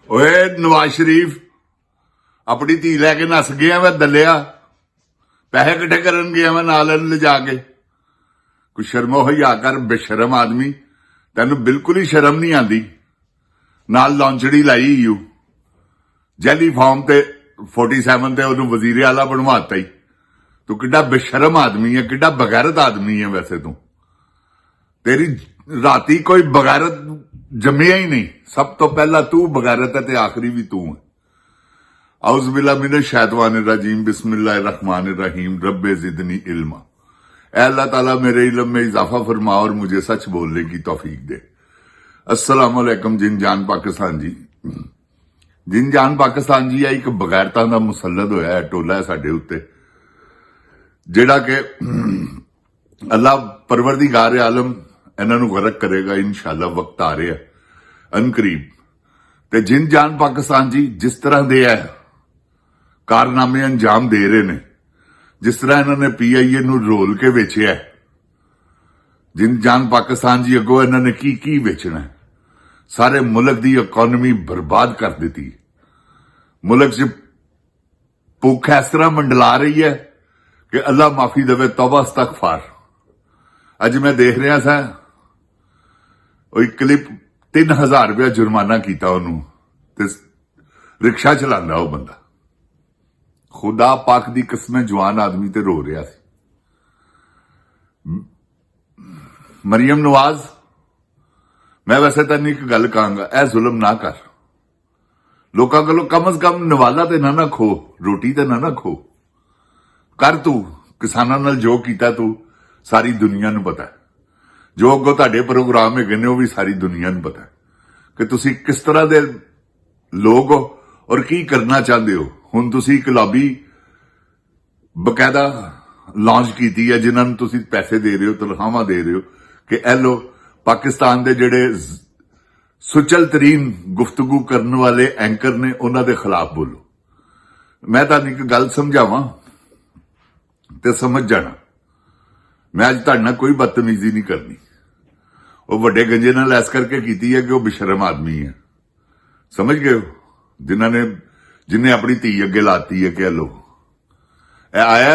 ਓਏ ਨਵਾਜ਼ ਸ਼ਰੀਫ ਆਪਣੀ ਧੀ ਲੈ ਕੇ ਨੱਸ ਗਿਆ ਮੈਂ ਦਲਿਆ। ਪੈਸੇ ਇਕੱਠੇ ਕਰਨ ਗਿਆ ਮੈਂ ਨਾਲ ਲਿਜਾ ਕੇ। ਕੋਈ ਸ਼ਰਮੋ ਹਿਆ ਕਰ ਬੇਸ਼ਰਮ ਆਦਮੀ, ਤੈਨੂੰ ਬਿਲਕੁਲ ਹੀ ਸ਼ਰਮ ਨਹੀਂ ਆਂਦੀ। ਨਾਲ ਲੌਂਚੜੀ ਲਾਈ ਯੂ ਜੈਲੀ ਫਾਰਮ ਤੇ 47 ਤੇ ਉਹਨੂੰ ਵਜ਼ੀਰ ਆਲਾ ਬਣਵਾਤਾ ਹੀ। ਤੂੰ ਕਿੱਡਾ ਬੇਸ਼ਰਮ ਆਦਮੀ ਹੈ, ਕਿੱਡਾ ਬਗੈਰਤ ਆਦਮੀ ਹੈ। ਵੈਸੇ ਤੂੰ ਤੇਰੀ ਰਾਤੀ ਕੋਈ ਬਗੈਰਤ ਜੰਮਿਆ ਹੀ ਨਹੀਂ। ਸਭ ਤੋਂ ਪਹਿਲਾਂ ਤੂੰ ਬਗੈਰਤ ਹੈ ਤੇ ਆਖਰੀ ਵੀ ਤੂੰ ਹੈ। औज़ बिल्लाहि मिनश शैतानिर रजीम बिस्मिल्लाहिर रहमानिर रहीम रब्बे ज़िदनी इल्मा। ऐ अल्लाह ताला मेरे इल्म में इजाफा फरमा और मुझे सच बोलने की तौफीक दे। अस्सलाम वालेकुम जिन जान पाकिस्तान जी। जिन जान पाकिस्तान जी एक बगैरतां दा मुसल्लत होया है, टोला है साडे उत्ते, जिहड़ा कि अल्लाह परवरदिगार आलम इन्हां नूं गरक करेगा इंशाअल्लाह। वक्त आ रहा है अनकरीब। ते जिन जान पाकिस्तान जी जिस तरह दे है कारनामे अंजाम दे रहे ने, जिस तरह इन्होंने PIA नूं रोल के वेचिया है, जिन जान पाकिस्तान जी अगों इन्होंने की वेचना है। सारे मुल्क की इकोनॉमी बर्बाद कर दी। मुल्क च भुख इस तरह मंडला रही है कि अल्लाह माफी देवे, तौबा इस्तगफार। अज मैं देख रहा था क्लिप 3000 रुपया जुर्माना किया उन्होंने, रिक्शा चलांदा वो बंदा। खुदा पाक दी कसम जवान आदमी ते रो रहा सी। मरियम नवाज, मैं वैसे तेन एक गल कहांगा, ऐ जुल्म ना कर। लोकां कोलों कम अज कम नवाला ते ना खो, रोटी ते ना खो कर। तू किसानां नाल जो कीता तू सारी दुनिया नूं पता है। जो अगों तुहाडे प्रोग्राम है ने, वो भी सारी दुनिया नूं पता है कि तुसीं किस तरह दे लोग हो और की करना चाहते हो। हुण तुसीं एक लॉबी बकायदा लॉन्च की है, जिन्होंने तुसीं पैसे दे रहे हो, तनख्वाहां दे रहे हो कि ए लो पाकिस्तान के जिहड़े सुचल तरीन गुफ्तगू करने वाले एंकर ने, उन्हां दे खिलाफ बोलो। मैं तुहानूं एक गल समझावां ते समझ जाना। मैं अज तुहाडे नाल कोई बदतमीजी नहीं करनी। वो वड्डे गंजे नाल इस करके कीती है कि वो बेशरम आदमी है, समझ गए हो। जिन्हें अपनी धी अगे लाती है कि लो आया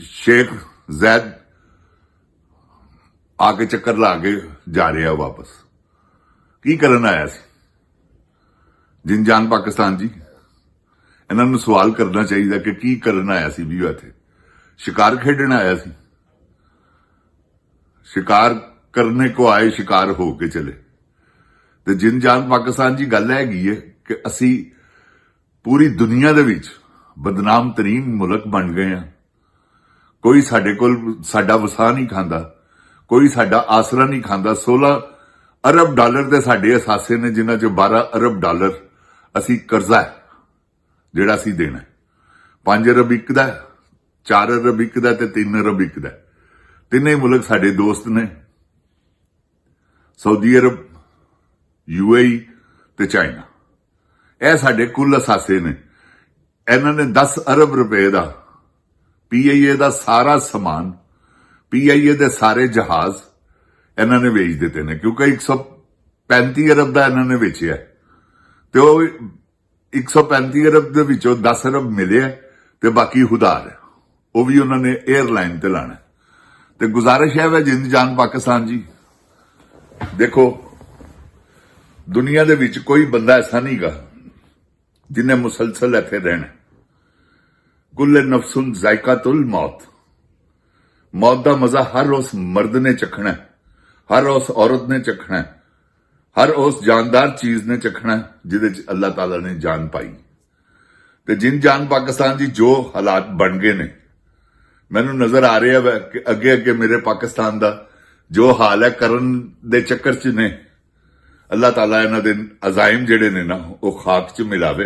शेख जैद आके चक्कर ला के जा रहा वापस। की करन आया सी जिन जान पाकिस्तान जी? इन्होंने सवाल करना चाहिए कि की करन आया सी भी इत्थे? शिकार खेडन आया सी? शिकार करने को आए, शिकार हो के चले। तो जिन जान पाकिस्तान जी गल हैगी है कि असी पूरी दुनिया दे विच बदनाम तरीन मुल्क बन गए हैं। कोई साडे कोल साडा वसा नहीं खांदा, कोई साडा आसरा नहीं खांदा। 16 अरब डॉलर दे साडे असासे ने, जिन्हां चों 12 अरब डॉलर असी कर्जा है जिहड़ा असी देना है। 5 अरब इकदा है, 4 अरब इकदा ते 3 अरब इकदा। तिने मुल्क साडे दोस्त ने, सऊदी अरब, UAE ते चाइना। यह साडे कुल असासे ने। इन्होंने 10 अरब रुपए का PIA का सारा समान, PIA के सारे जहाज इन्होंने वेच दिते ने, क्योंकि 135 अरब का इन्होंने वेचिया। तो 135 अरब के विचों 10 अरब मिले ते बाकी उधार है, वो भी उन्होंने एयरलाइन ते लाना। तो गुजारिश है जिंद जान पाकिस्तान जी, देखो दुनिया दे विच कोई बंदा ऐसा नहीं गा जिन्हें मुसलसल इत्थे रहना। कुल्ले नफसुन जायकातुल मौत। मौत का मजा हर उस मर्द ने चखना है, हर उस औरत ने चखना है, हर उस जानदार चीज ने चखना है जिहदे च अल्लाह ताला ने जान पाई। ते जिन जान पाकिस्तान जी जो हालात बन गए ने, मैनू नजर आ रहा है कि अगे अगे मेरे पाकिस्तान का जो हाल है करन दे चक्कर च ने, अल्लाह ताला इन्हां दे अजाइम जिहड़े ने ना वो खाक च मिलावे।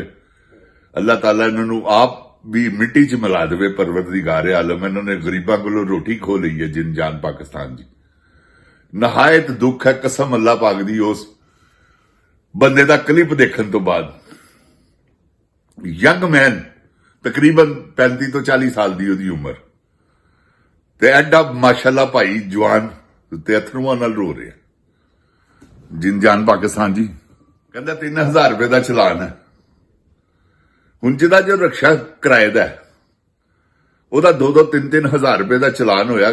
अल्लाह ताला इन्हां आप भी मिट्टी च मिला देवे। परवरदिगार आलम इन्होंने गरीबां कोलों रोटी खो ली है। जिन जान पाकिस्तान जी, नहायत दुख है कसम अल्लाह पाक दी उस बंदे दा क्लिप देखने तो बाद। यंग मैन, तकरीबन 35 तो 40 साल की उहदी उम्र, ते एडा माशाअल्लाह भाई जवान ते अथरूआं नाल रो रहा। जिन जान पाकिस्तान जी कहता 3000 रुपए का चलान है, ਹੁਣ ਜਿਹਦਾ ਜੋ ਰਕਸ਼ਾ ਕਿਰਾਏ ਦਾ ਹੈ, ਉਹਦਾ 2-2 3-3 ਹਜ਼ਾਰ ਰੁਪਏ ਦਾ ਚਲਾਨ ਹੋਇਆ,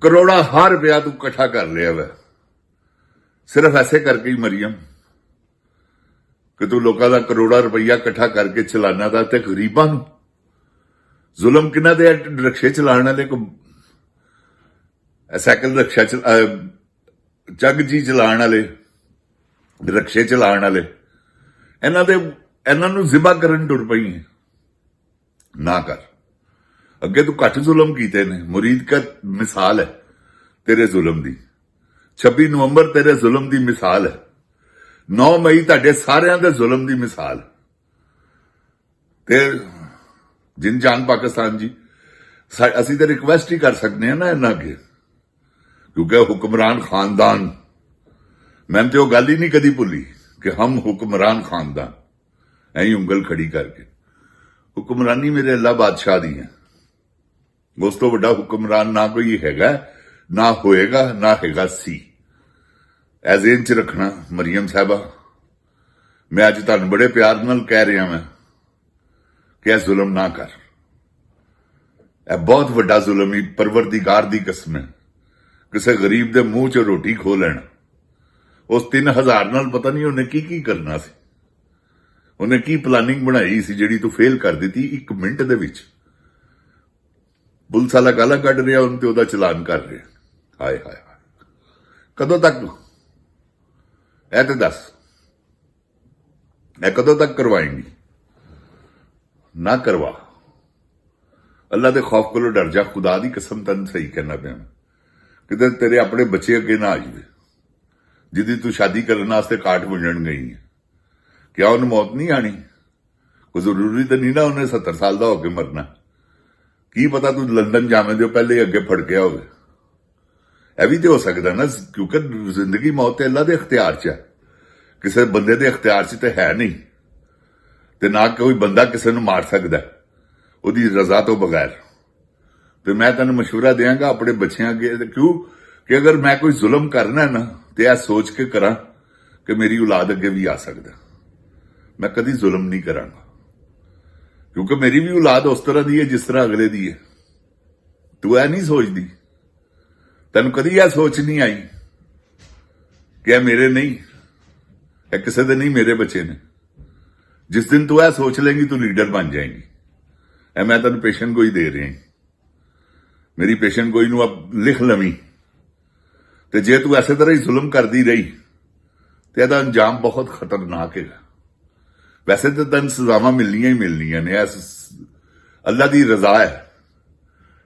ਕਰੋੜਾਂ ਹਰ ਰੁਪਇਆ ਤੂੰ ਇਕੱਠਾ ਕਰ ਲਿਆ ਵਾ ਸਿਰਫ ਐਸੇ ਕਰਕੇ ਹੀ ਮਰੀਮ ਕਿ ਤੂੰ ਲੋਕਾਂ ਦਾ ਕਰੋੜਾਂ ਰੁਪਈਆ ਇਕੱਠਾ ਕਰਕੇ ਚਲਾਨਾ ਦਾ ਤੇ ਗਰੀਬਾਂ ਨੂੰ ਜ਼ੁਲਮ ਕਿਹਨਾਂ ਦੇ ਰਕਸ਼ੇ ਚਲਾਉਣ ਵਾਲੇ ਕੋ ਸਾਈਕਲ ਰਕਸ਼ਾ ਜੱਗ ਜੀ ਚਲਾਉਣ ਵਾਲੇ ਰਕਸ਼ੇ ਚਲਾਉਣ ਵਾਲੇ ਇਹਨਾਂ ਨੂੰ ਜ਼ਿਬਾ ਕਰਨ ਟੁਰ ਪਈ ਹੈ। ਨਾ ਕਰ, ਅੱਗੇ ਤੂੰ ਘੱਟ ਜ਼ੁਲਮ ਕੀਤੇ ਨੇ। ਮੁਰੀਦ ਕਾ ਮਿਸਾਲ ਹੈ ਤੇਰੇ ਜ਼ੁਲਮ ਦੀ, 26 ਨਵੰਬਰ ਤੇਰੇ ਜ਼ੁਲਮ ਦੀ ਮਿਸਾਲ ਹੈ, 9 ਮਈ ਤੁਹਾਡੇ ਸਾਰਿਆਂ ਦੇ ਜ਼ੁਲਮ ਦੀ ਮਿਸਾਲ। ਤੇ ਜਿਨ ਜਾਨ ਪਾਕਿਸਤਾਨ ਜੀ, ਅਸੀਂ ਤਾਂ ਰਿਕਵੈਸਟ ਹੀ ਕਰ ਸਕਦੇ ਹਾਂ ਨਾ ਇਹਨਾਂ ਅੱਗੇ, ਕਿਉਂਕਿ ਹੁਕਮਰਾਨ ਖਾਨਦਾਨ, ਮੈਂ ਤੇ ਉਹ ਗੱਲ ਹੀ ਨਹੀਂ ਕਦੀ ਭੁੱਲੀ ਕਿ ਹਮ ਹੁਕਮਰਾਨ ਖਾਨਦਾਨ, ਐਂ ਉਂਗਲ ਖੜੀ ਕਰਕੇ। ਹੁਕਮਰਾਨੀ ਮੇਰੇ ਅੱਲਾ ਬਾਦਸ਼ਾਹ ਦੀ ਹੈ, ਉਸ ਤੋਂ ਵੱਡਾ ਹੁਕਮਰਾਨ ਨਾ ਕੋਈ ਹੈਗਾ, ਨਾ ਹੋਏਗਾ, ਨਾ ਹੈਗਾ ਸੀ। ਐਜ਼ੇਨ ਚ ਰੱਖਣਾ ਮਰੀਮ ਸਾਹਿਬਾ, ਮੈਂ ਅੱਜ ਤੁਹਾਨੂੰ ਬੜੇ ਪਿਆਰ ਨਾਲ ਕਹਿ ਰਿਹਾ ਮੈਂ ਕਿ ਇਹ ਜ਼ੁਲਮ ਨਾ ਕਰ। ਇਹ ਬਹੁਤ ਵੱਡਾ ਜ਼ੁਲਮ ਹੀ ਪਰਵਰਦੀਗਾਰ ਦੀ ਕਸਮ ਹੈ, ਕਿਸੇ ਗਰੀਬ ਦੇ ਮੂੰਹ 'ਚ ਰੋਟੀ ਖੋ ਲੈਣਾ। ਉਸ 3000 ਨਾਲ ਪਤਾ ਨਹੀਂ ਉਹਨੇ ਕੀ ਕਰਨਾ ਸੀ, ਉਹਨੇ ਕੀ ਪਲਾਨਿੰਗ ਬਣਾਈ ਸੀ ਜਿਹੜੀ ਤੂੰ ਫੇਲ ਕਰ ਦਿੱਤੀ 1 ਮਿੰਟ ਦੇ ਵਿੱਚ। ਪੁਲਿਸ ਵਾਲਾ ਗਾਲਾਂ ਕੱਢ ਰਿਹਾ ਉਹਨੂੰ ਤੇ ਉਹਦਾ ਚਲਾਨ ਕਰ ਰਿਹਾ। ਹਾਏ ਹਾਏ ਹਾਏ, ਕਦੋਂ ਤੱਕ ਇਹ ਤੇ ਦੱਸ, ਇਹ ਕਦੋਂ ਤੱਕ ਕਰਵਾਏਂਗੀ? ਨਾ ਕਰਵਾ। ਅੱਲਾ ਦੇ ਖੌਫ ਕੋਲੋਂ ਡਰ ਜਾ, ਖੁਦਾ ਦੀ ਕਸਮ ਤੈਨੂੰ ਸਹੀ ਕਹਿਣਾ ਪਿਆ, ਕਿਤੇ ਤੇਰੇ ਆਪਣੇ ਬੱਚੇ ਅੱਗੇ ਨਾ ਆ ਜਾਵੇ ਜਿਹਦੀ ਤੂੰ ਸ਼ਾਦੀ ਕਰਨ ਵਾਸਤੇ ਕਾਟ ਵੰਡਣ ਗਈ ਹੈ। ਕਿਆ ਉਹਨੂੰ ਮੌਤ ਨਹੀਂ ਆਣੀ? ਕੋਈ ਜ਼ਰੂਰੀ ਤਾਂ ਨਹੀਂ ਨਾ ਉਹਨੇ 70 ਸਾਲ ਦਾ ਹੋ ਕੇ ਮਰਨਾ। ਕੀ ਪਤਾ ਤੂੰ ਲੰਡਨ ਜਾਵੇਂ ਦੇ ਪਹਿਲੇ ਅੱਗੇ ਫੜ ਗਿਆ ਹੋਵੇ। ਇਹ ਵੀ ਤੇ ਹੋ ਸਕਦਾ ਨਾ, ਕਿਉਂਕਿ ਜ਼ਿੰਦਗੀ ਮੌਤ ਤੇ ਅੱਲਾ ਦੇ ਇਖਤਿਆਰ 'ਚ ਹੈ, ਕਿਸੇ ਬੰਦੇ ਦੇ ਇਖਤਿਆਰ 'ਚ ਤੇ ਹੈ ਨਹੀਂ, ਤੇ ਨਾ ਕੋਈ ਬੰਦਾ ਕਿਸੇ ਨੂੰ ਮਾਰ ਸਕਦਾ ਉਹਦੀ ਰਜ਼ਾ ਤੋਂ ਬਗੈਰ। ਤੇ ਮੈਂ ਤੈਨੂੰ ਮਸ਼ਵਰਾ ਦਿਆਂਗਾ ਆਪਣੇ ਬੱਚਿਆਂ ਅੱਗੇ, ਕਿਉਂ ਕਿ ਅਗਰ ਮੈਂ ਕੋਈ ਜ਼ੁਲਮ ਕਰਨਾ ਨਾ ਤੇ ਇਹ ਸੋਚ ਕੇ ਕਰਾਂ ਕਿ ਮੇਰੀ ਔਲਾਦ ਅੱਗੇ ਵੀ ਆ ਸਕਦਾ। ਮੈਂ ਕਦੀ ਜ਼ੁਲਮ ਨਹੀਂ ਕਰਾਂਗਾ, ਕਿਉਂਕਿ ਮੇਰੀ ਵੀ ਔਲਾਦ ਉਸ ਤਰ੍ਹਾਂ ਦੀ ਹੈ ਜਿਸ ਤਰ੍ਹਾਂ ਅਗਲੇ ਦੀ ਹੈ। ਤੂੰ ਇਹ ਨਹੀਂ ਸੋਚਦੀ, ਤੈਨੂੰ ਕਦੀ ਇਹ ਸੋਚ ਨਹੀਂ ਆਈ ਕਿ ਇਹ ਮੇਰੇ ਨਹੀਂ, ਇਹ ਕਿਸੇ ਦੇ ਨਹੀਂ, ਮੇਰੇ ਬੱਚੇ ਨੇ। ਜਿਸ ਦਿਨ ਤੂੰ ਇਹ ਸੋਚ ਲੇਂਗੀ ਤੂੰ ਲੀਡਰ ਬਣ ਜਾਏਂਗੀ। ਇਹ ਮੈਂ ਤੈਨੂੰ ਪੇਸ਼ੈਂਟ ਗੋਈ ਦੇ ਰਿਹਾ, ਮੇਰੀ ਪੇਸ਼ੈਂਟ ਗੋਈ ਨੂੰ ਆਪ ਲਿਖ ਲਵੀਂ। ਤੇ ਜੇ ਤੂੰ ਐਸੇ ਤਰ੍ਹਾਂ ਹੀ ਜ਼ੁਲਮ ਕਰਦੀ ਰਹੀ ਤੇ ਇਹਦਾ ਅੰਜਾਮ ਬਹੁਤ ਖਤਰਨਾਕ ਹੈਗਾ। ਵੈਸੇ ਤਾਂ ਤੈਨੂੰ ਸਜ਼ਾਵਾਂ ਮਿਲਣੀਆਂ ਹੀ ਮਿਲਣੀਆਂ ਨੇ, ਅੱਲਾ ਦੀ ਰਜ਼ਾ ਹੈ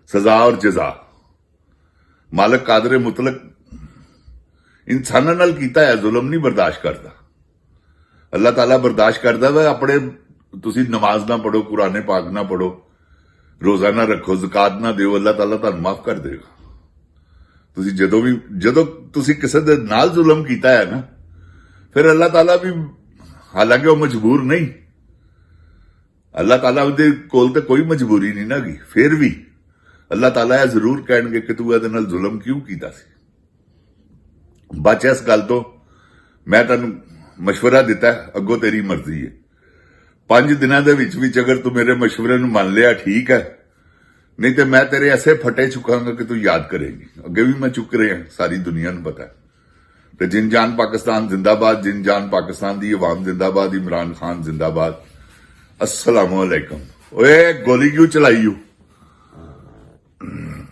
ਸਜ਼ਾ ਔਰ ਜਜ਼ਾ। ਮਾਲਕ ਕਾਦਰ ਮੁਤਲਕ ਇਨਸਾਨਾਂ ਨਾਲ ਕੀਤਾ ਹੈ ਜ਼ੁਲਮ ਨਹੀਂ ਬਰਦਾਸ਼ਤ ਕਰਦਾ। ਅੱਲਾਹ ਤਾਲਾ ਬਰਦਾਸ਼ਤ ਕਰਦਾ ਵਾ ਆਪਣੇ, ਤੁਸੀਂ ਨਮਾਜ਼ ਨਾ ਪੜੋ, ਕੁਰਾਨੇ ਪਾਕ ਨਾ ਪੜੋ, ਰੋਜ਼ਾ ਨਾ ਰੱਖੋ, ਜ਼ਕਾਤ ਨਾ ਦਿਓ, ਅੱਲਾਹ ਤਾਲਾ ਤੁਹਾਨੂੰ ਮਾਫ ਕਰ ਦੇਗਾ। ਤੁਸੀਂ ਜਦੋਂ ਤੁਸੀਂ ਕਿਸੇ ਦੇ ਨਾਲ ਜ਼ੁਲਮ ਕੀਤਾ ਹੈ ਨਾ, ਫਿਰ ਅੱਲਾਹ ਤਾਲਾ ਵੀ, ਹਾਲਾਂਕਿ ਉਹ ਮਜਬੂਰ ਨਹੀਂ, ਅੱਲਾਹ ਤਾਲਾ ਦੇ ਕੋਲ ਤੇ ਕੋਈ ਮਜਬੂਰੀ ਨਹੀਂ ਨਾ ਗਈ, ਫਿਰ ਵੀ ਅੱਲਾਹ ਤਾਲਾ ਇਹ ਜ਼ਰੂਰ ਕਹਿਣਗੇ ਕਿ ਤੂੰ ਇਹਦੇ ਨਾਲ ਜ਼ੁਲਮ ਕਿਉਂ ਕੀਤਾ ਸੀ। ਬਚ ਇਸ ਗੱਲ ਤੋਂ, ਮੈਂ ਤੈਨੂੰ ਮਸ਼ਵਰਾ ਦਿੱਤਾ, ਅੱਗੋਂ ਤੇਰੀ ਮਰਜ਼ੀ ਹੈ। 5 ਦਿਨਾਂ ਦੇ ਵਿੱਚ ਅਗਰ ਤੂੰ ਮੇਰੇ ਮਸ਼ਵਰੇ ਨੂੰ ਮੰਨ ਲਿਆ ਠੀਕ ਹੈ, ਨਹੀਂ ਤੇ ਮੈਂ ਤੇਰੇ ਐਸੇ ਫਟੇ ਚੁੱਕਾਂਗਾ ਕਿ ਤੂੰ ਯਾਦ ਕਰੇਗੀ। ਅੱਗੇ ਵੀ ਮੈਂ ਚੁੱਕ ਰਿਹਾ, ਸਾਰੀ ਦੁਨੀਆ ਨੂੰ ਪਤਾ। ਤੇ ਜਿਨ ਜਾਨ ਪਾਕਿਸਤਾਨ ਜ਼ਿੰਦਾਬਾਦ, ਜਿਨ ਜਾਨ ਪਾਕਿਸਤਾਨ ਦੀ ਆਵਾਮ ਜ਼ਿੰਦਾਬਾਦ, ਇਮਰਾਨ ਖਾਨ ਜ਼ਿੰਦਾਬਾਦ। अस्सलाम वालेकुम। ओए गोली क्यों चलाई?